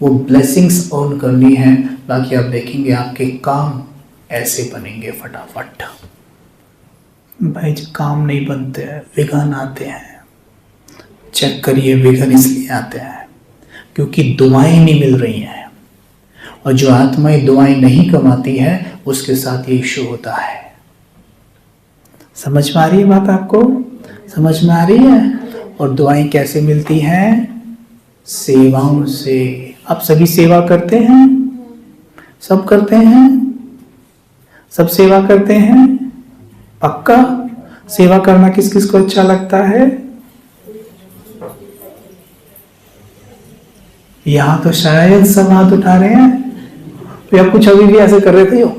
वो blessings earn करनी है। बाकी आप देखेंगे आपके काम ऐसे बनेंगे फटाफट। भाई जो काम नहीं बनते हैं, विघन आते हैं, चेक करिए विघन इसलिए आते हैं क्योंकि दुआएं नहीं मिल रही हैं, और जो आत्माएं दुआएं नहीं कमाती है उसके साथ ये इश्यू होता है। समझ में आ रही है बात आपको? समझ में आ रही है? और दुआएं कैसे मिलती हैं? सेवाओं से। आप सभी सेवा करते हैं? सब करते हैं? सब सेवा करते हैं? पक्का? सेवा करना किस किस को अच्छा लगता है? यहां तो शायद सब हाथ उठा रहे हैं। तो आप कुछ अभी भी ऐसे कर रहे थे हो?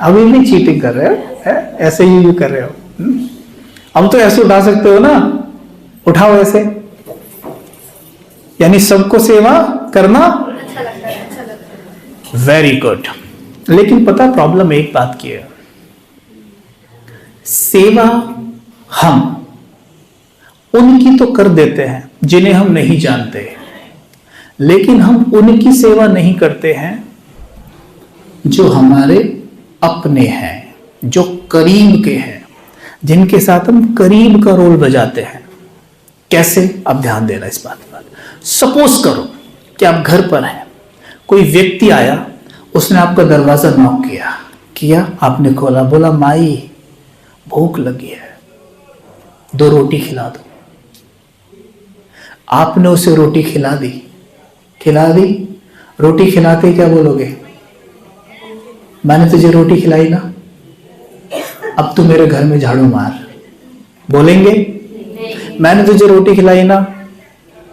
अभी भी चीटिंग कर रहे हो है? ऐसे ही कर रहे हो। अब तो ऐसे उठा सकते हो ना, उठाओ ऐसे। यानी सबको सेवा करना अच्छा लगता है। Very good. लेकिन पता प्रॉब्लम एक बात की है, सेवा हम उनकी तो कर देते हैं जिन्हें हम नहीं जानते, लेकिन हम उनकी सेवा नहीं करते हैं जो हमारे अपने हैं, जो करीब के हैं, जिनके साथ हम करीब का रोल बजाते हैं। कैसे? अब ध्यान देना इस बात पर। सपोज करो कि आप घर पर हैं, कोई व्यक्ति आया, उसने आपका दरवाजा नॉक किया, आपने खोला, बोला माई भूख लगी है, 2 रोटी खिला दो। आपने उसे रोटी खिला दी। रोटी खिलाते ही क्या बोलोगे? मैंने तुझे रोटी खिलाई ना, अब तू मेरे घर में झाड़ू मार। बोलेंगे? मैंने तुझे रोटी खिलाई ना,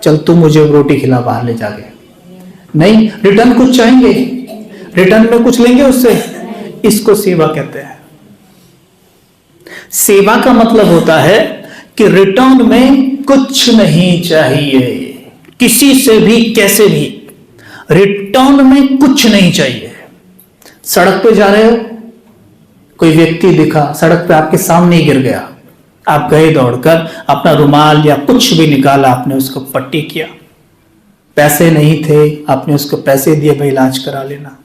चल तू मुझे रोटी खिला बाहर ले जाके। नहीं, रिटर्न कुछ चाहेंगे, रिटर्न में कुछ लेंगे उससे। इसको सेवा कहते हैं। सेवा का मतलब होता है कि रिटर्न में कुछ नहीं चाहिए, किसी से भी कैसे भी रिटर्न में कुछ नहीं चाहिए। सड़क पे जा रहे हो, कोई व्यक्ति दिखा, सड़क पे आपके सामने ही गिर गया, आप गए दौड़कर, अपना रुमाल या कुछ भी निकाला, आपने उसको पट्टी किया। पैसे नहीं थे, आपने उसको पैसे दिए, भाई इलाज करा लेना।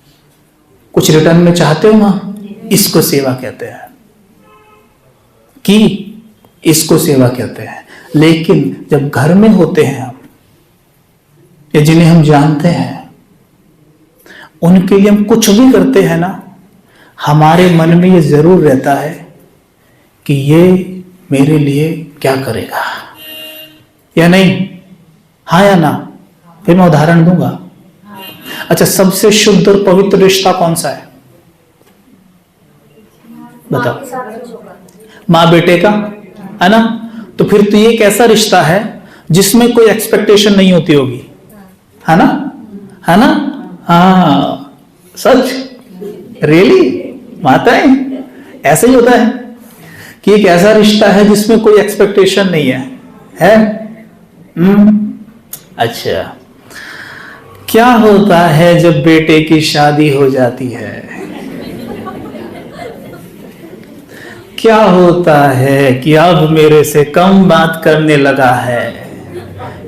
कुछ रिटर्न में चाहते हो ना? इसको सेवा कहते हैं, कि इसको सेवा कहते हैं। लेकिन जब घर में होते हैं हम, या जिन्हें हम जानते हैं, उनके लिए हम कुछ भी करते हैं ना, हमारे मन में ये जरूर रहता है कि ये मेरे लिए क्या करेगा या नहीं। हाँ या ना? फिर मैं उदाहरण दूंगा। अच्छा, सबसे शुद्ध और पवित्र रिश्ता कौन सा है? बताओ। माँ बेटे का, है ना? तो फिर तो ये एक ऐसा रिश्ता है जिसमें कोई एक्सपेक्टेशन नहीं होती होगी, है ना? है ना? हाँ, सच, रियली माताएं ऐसा ही होता है कि एक ऐसा रिश्ता है जिसमें कोई एक्सपेक्टेशन नहीं है? अच्छा, क्या होता है जब बेटे की शादी हो जाती है? क्या होता है कि अब मेरे से कम बात करने लगा है?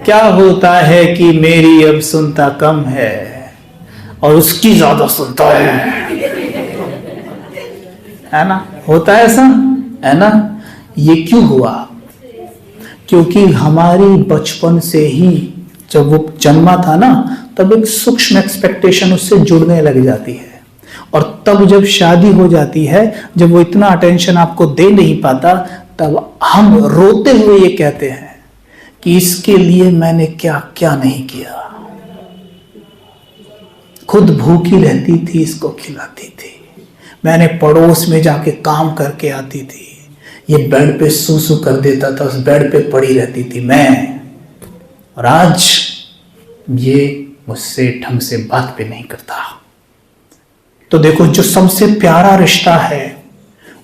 क्या होता है कि मेरी अब सुनता कम है और उसकी ज्यादा सुनता है ना? होता है ऐसा, है ना? ये क्यों हुआ? क्योंकि हमारी बचपन से ही जब वो जन्मा था ना, तब एक सूक्ष्म एक्सपेक्टेशन उससे जुड़ने लग जाती है, और तब जब शादी हो जाती है, जब वो इतना अटेंशन आपको दे नहीं पाता, तब हम रोते हुए ये कहते हैं कि इसके लिए मैंने क्या क्या नहीं किया। खुद भूखी रहती थी, इसको खिलाती थी, मैंने पड़ोस में जाके काम करके आती थी, ये बेड पे सूसू कर देता था, उस बेड पे पड़ी रहती थी मैं, और आज ये मुझसे ढंग से बात भी नहीं करता। तो देखो, जो सबसे प्यारा रिश्ता है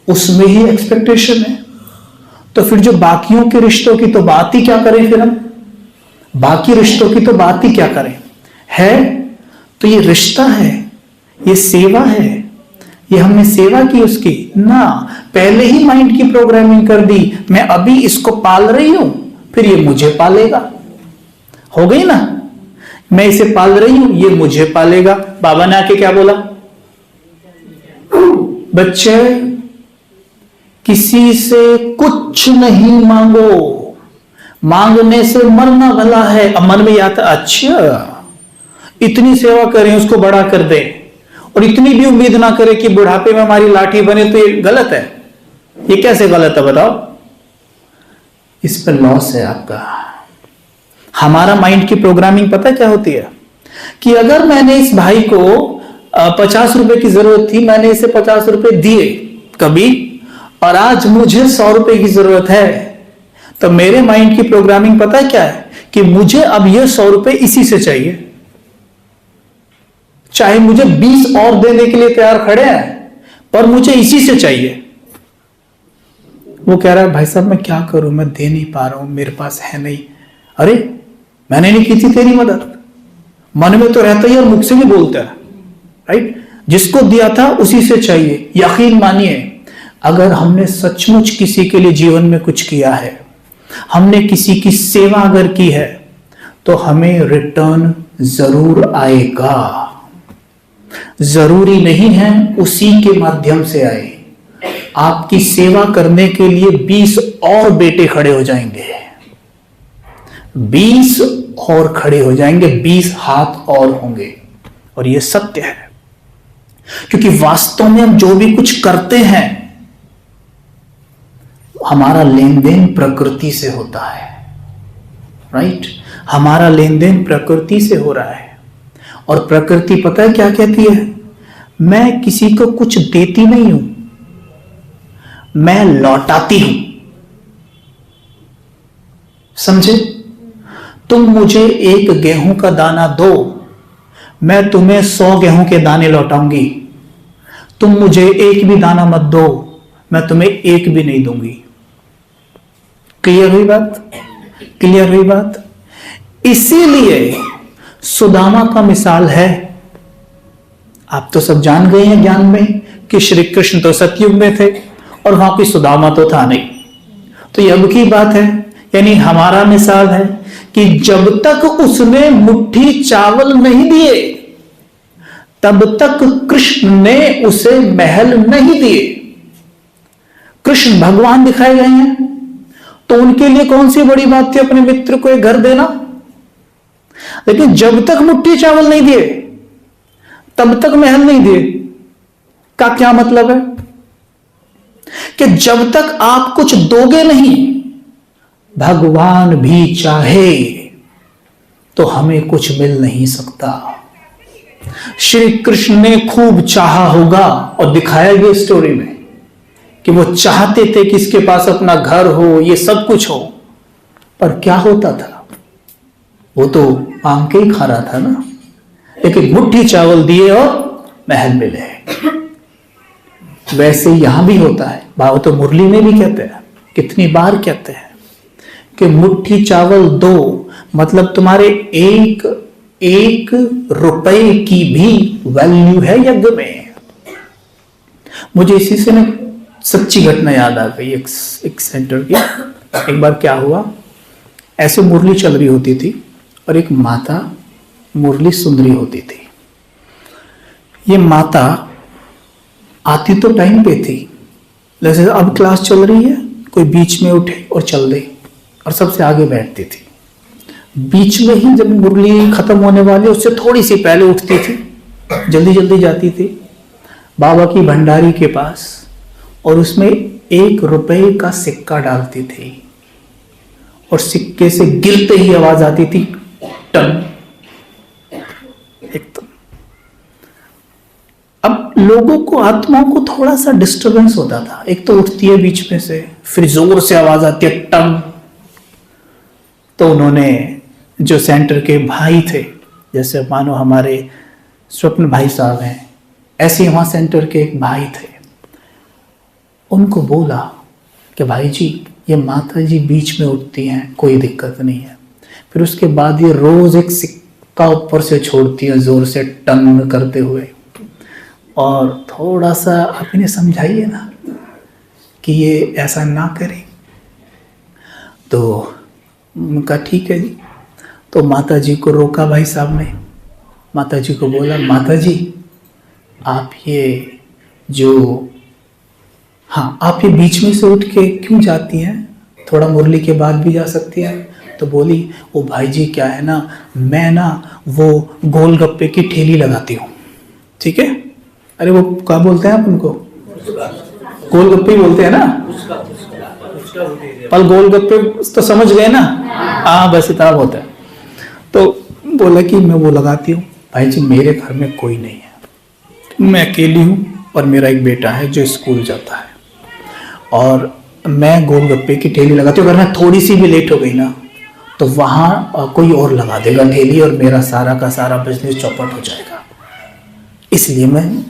उसमें ही एक्सपेक्टेशन है, तो फिर जो बाकियों के रिश्तों की तो बात ही क्या करें? फिर हम बाकी रिश्तों की तो बात ही क्या करें? है तो ये रिश्ता है, ये सेवा है, ये हमने सेवा की उसकी ना, पहले ही माइंड की प्रोग्रामिंग कर दी, मैं अभी इसको पाल रही हूं, फिर ये मुझे पालेगा, हो गई ना। मैं इसे पाल रही हूं, ये मुझे पालेगा। बाबा ने आके क्या बोला, बच्चे किसी से कुछ नहीं मांगो, मांगने से मरना भला है। अब मन में आता, अच्छा इतनी सेवा करें, उसको बड़ा कर दे, और इतनी भी उम्मीद ना करे कि बुढ़ापे में हमारी लाठी बने, तो ये गलत है। ये कैसे गलत है बताओ? इस पर लॉस है आपका। हमारा माइंड की प्रोग्रामिंग पता क्या होती है कि अगर मैंने इस भाई को 50 रुपए की जरूरत थी, मैंने इसे 50 रुपए दिए कभी, और आज मुझे 100 रुपए की जरूरत है, तो मेरे माइंड की प्रोग्रामिंग पता है क्या है कि मुझे अब ये 100 रुपए इसी से चाहिए, चाहे मुझे 20 और देने के लिए तैयार खड़े हैं, पर मुझे इसी से चाहिए। वो कह रहा है भाई साहब मैं क्या करूं, मैं दे नहीं पा रहा हूं, मेरे पास है नहीं। अरे मैंने नहीं की थी तेरी मदद, मन में तो रहता ही और मुख से भी बोलता है, राइट? जिसको दिया था उसी से चाहिए। यकीन मानिए, अगर हमने सचमुच किसी के लिए जीवन में कुछ किया है, हमने किसी की सेवा अगर की है, तो हमें रिटर्न जरूर आएगा। जरूरी नहीं है उसी के माध्यम से आए। आपकी सेवा करने के लिए 20 और बेटे खड़े हो जाएंगे, 20 और खड़े हो जाएंगे, 20 हाथ और होंगे। और यह सत्य है, क्योंकि वास्तव में हम जो भी कुछ करते हैं, हमारा लेन देन प्रकृति से होता है, राइट? हमारा लेन देन प्रकृति से हो रहा है। और प्रकृति पता है क्या कहती है? मैं किसी को कुछ देती नहीं हूं, मैं लौटाती हूं। समझे? तुम मुझे 1 गेहूं का दाना दो, मैं तुम्हें 100 गेहूं के दाने लौटाऊंगी। तुम मुझे 1 भी दाना मत दो, मैं तुम्हें 1 भी नहीं दूंगी। क्लियर हुई बात? क्लियर हुई बात? इसीलिए सुदामा का मिसाल है, आप तो सब जान गए हैं ज्ञान में, कि श्री कृष्ण तो सतयुग में थे और वहां कोई सुदामा तो था नहीं। तो ये अब की बात है, यानी हमारा मिसाल है कि जब तक उसने मुट्ठी चावल नहीं दिए, तब तक कृष्ण ने उसे महल नहीं दिए। कृष्ण भगवान दिखाए गए हैं, तो उनके लिए कौन सी बड़ी बात थी अपने मित्र को एक घर देना? लेकिन जब तक मुट्ठी चावल नहीं दिए, तब तक महल नहीं दिए। का क्या मतलब है? कि जब तक आप कुछ दोगे नहीं, भगवान भी चाहे तो हमें कुछ मिल नहीं सकता। श्री कृष्ण ने खूब चाहा होगा, और दिखाया गया स्टोरी में कि वो चाहते थे कि इसके पास अपना घर हो, ये सब कुछ हो, पर क्या होता था? वो तो मांग के ही खा रहा था ना। लेकिन मुट्ठी चावल दिए और महल मिले। वैसे यहां भी होता है। बाबा तो मुरली में भी कहते हैं, कितनी बार कहते हैं कि मुट्ठी चावल दो, मतलब तुम्हारे एक रुपए की भी वैल्यू है यज्ञ में। मुझे इसी से ना सच्ची घटना याद आ गई एक सेंटर की। एक बार क्या हुआ, ऐसे मुरली चल रही होती थी और एक माता मुरली सुन रही होती थी। ये माता आती तो टाइम पे थी, जैसे अब क्लास चल रही है, कोई बीच में उठे और चल दे, और सबसे आगे बैठती थी। बीच में ही जब मुरली खत्म होने वाली, उससे थोड़ी सी पहले उठती थी, जल्दी जल्दी जाती थी बाबा की भंडारी के पास, और उसमें 1 रुपए का सिक्का डालती थी, और सिक्के से गिरते ही आवाज आती थी टन। एकदम। अब लोगों को, आत्माओं को थोड़ा सा डिस्टरबेंस होता था। एक तो उठती है बीच में से, फिर जोर से आवाज आती है टन। तो उन्होंने, जो सेंटर के भाई थे, जैसे मानो हमारे स्वप्न भाई साहब हैं, ऐसे वहां सेंटर के एक भाई थे, उनको बोला कि भाई जी, ये माता जी बीच में उठती हैं, कोई दिक्कत नहीं है। फिर उसके बाद ये रोज एक सिक्का ऊपर से छोड़ती है जोर से टन करते हुए, और थोड़ा सा अपने समझाइए ना कि ये ऐसा ना करें। तो उनका ठीक है जी। तो माता जी को रोका भाई साहब ने। माता जी को बोला, माता जी आप ये जो, हाँ आप ये बीच में से उठ के क्यों जाती हैं, थोड़ा मुरली के बाद भी जा सकती हैं। तो बोली, वो भाई जी क्या है ना, मैं ना वो गोलगप्पे की ठेली लगाती हूँ, ठीक है। अरे वो क्या बोलते हैं आप उनको, गोलगप्पे बोलते हैं ना, पर गोलगप्पे तो समझ गए ना, हाँ बस इतना होता है। तो बोला कि मैं वो लगाती हूँ। भाई जी मेरे घर में कोई नहीं है, मैं अकेली हूँ और मेरा एक बेटा है जो स्कूल जाता है, और मैं गोलगप्पे की ठेली लगाती हूँ। अगर मैं थोड़ी सी भी लेट हो गई ना तो वहाँ कोई और लगा देगा ठेली और मेरा सारा का सारा बिजनेस चौपट हो जाएगा, इसलिए मैं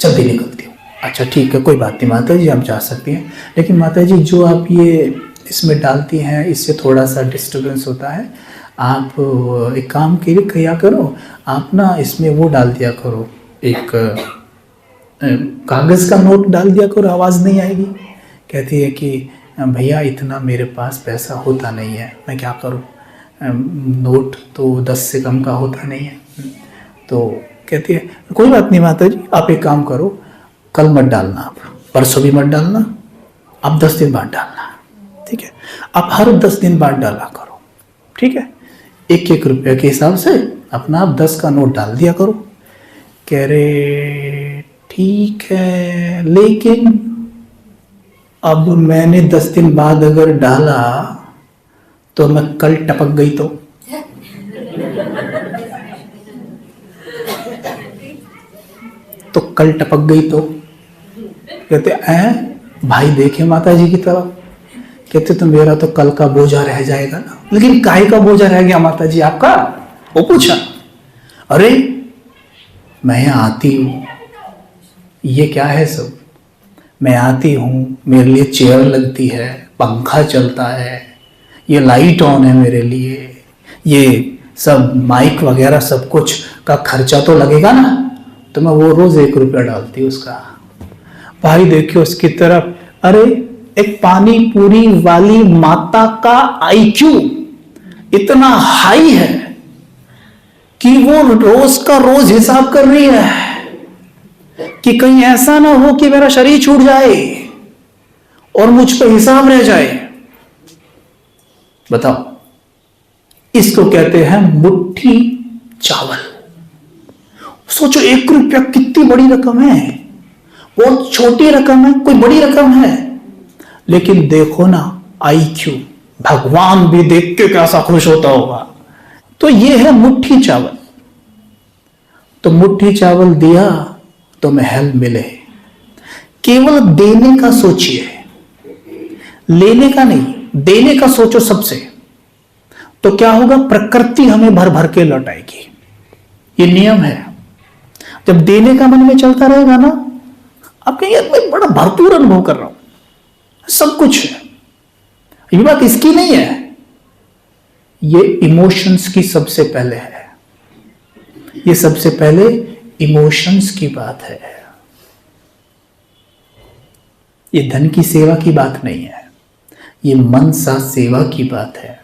जल्दी निकलती हूँ। अच्छा ठीक है, कोई बात नहीं माता जी, आप जा सकती हैं, लेकिन माता जी जो आप ये इसमें डालती हैं इससे थोड़ा सा डिस्टर्बेंस होता है। आप एक काम किया करो, आप ना इसमें वो डाल दिया करो, एक कागज़ का नोट डाल दिया करो, आवाज़ नहीं आएगी। कहती है कि भैया इतना मेरे पास पैसा होता नहीं है, मैं क्या करूं, नोट तो 10 से कम का होता नहीं है। तो कहती है कोई बात नहीं माता जी, आप एक काम करो, कल मत डालना, आप परसों भी मत डालना, आप 10 दिन बाद डालना, ठीक है। आप हर 10 दिन बाद डाला करो, ठीक है। 1-1 रुपये के हिसाब से अपना आप 10 का नोट डाल दिया करो। कह रहे ठीक है, लेकिन अब मैंने 10 दिन बाद अगर डाला तो मैं कल टपक गई तो कल टपक गई तो कहते हैं भाई देखे माता जी की तरफ, कहते तो मेरा तो कल का बोझा रह जाएगा ना। लेकिन काहे का बोझा रह गया माता जी आपका, वो पूछा। अरे मैं यहाँ आती हूँ, ये क्या है सब, मैं आती हूँ, मेरे लिए चेयर लगती है, पंखा चलता है, ये लाइट ऑन है मेरे लिए, ये सब माइक वगैरह सब कुछ का खर्चा तो लगेगा ना, तो मैं वो रोज 1 रुपया डालती हूँ उसका। भाई देखियो उसकी तरफ, अरे एक पानी पूरी वाली माता का आईक्यू इतना हाई है कि वो रोज का रोज हिसाब कर रही है कि कहीं ऐसा ना हो कि मेरा शरीर छूट जाए और मुझ पर हिसाब रह जाए। बताओ, इसको कहते हैं मुट्ठी चावल। सोचो 1 रुपया कितनी बड़ी रकम है, बहुत छोटी रकम है, कोई बड़ी रकम है, लेकिन देखो ना आईक्यू, भगवान भी देख के कैसा खुश होता होगा। तो ये है मुट्ठी चावल। तो मुट्ठी चावल दिया तो महल मिले। केवल देने का सोचिए, लेने का नहीं, देने का सोचो सबसे, तो क्या होगा, प्रकृति हमें भर भर के लौटाएगी। ये नियम है। जब देने का मन में चलता रहेगा ना, आप कहेंगे मैं बड़ा भरपूर अनुभव कर रहा हूं, सब कुछ है। ये बात इसकी नहीं है, ये इमोशंस की सबसे पहले है, ये सबसे पहले इमोशंस की बात है। ये धन की सेवा की बात नहीं है, ये मन सा सेवा की बात है।